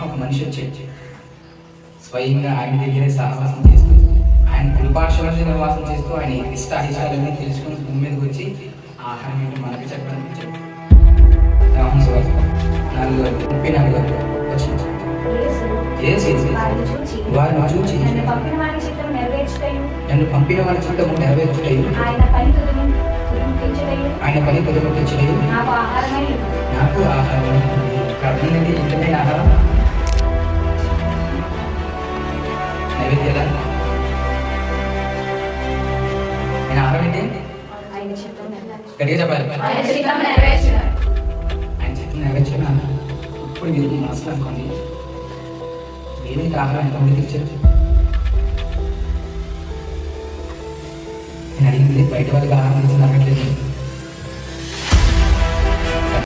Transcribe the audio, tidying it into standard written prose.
ఒక మనిషి వచ్చి స్వయంగా ఆయన దగ్గరే సహవాసం చేస్తూ, ఆయన కృపాక్షరంలో నివాసం చేస్తూ, ఆయన ఇష్టాయిష్టాలన్నీ తెలుసుకుని భూమి మీదకి వచ్చి ఆహారం ఏంటి మనకి చెప్పడానికి వచ్చాడు. యోహాను సువార్త 4:34 వచ్చింది. వారిని చూచి నన్ను పంపిన వారి చిత్తము నెరవేర్చుటయు ఆయన పని పొందుకొచ్చుటయు నాకు ఆహారమై అర్థమైంది. ఇంటమైన ఆహారం నైవేద్యాల ఆయన ఆహారం ఏంటి? గట్టిగా చెప్పాలి. ఆయన చిత్తం నెరవేర్చిన ఇప్పుడు మీరు మనసులో అనుకోండి, దేవునికి ఆహారం ఎంతమంది తెచ్చారు? నేను అడిగింది బయట వాళ్ళకి ఆహారం తెచ్చి నరగట్లేదు.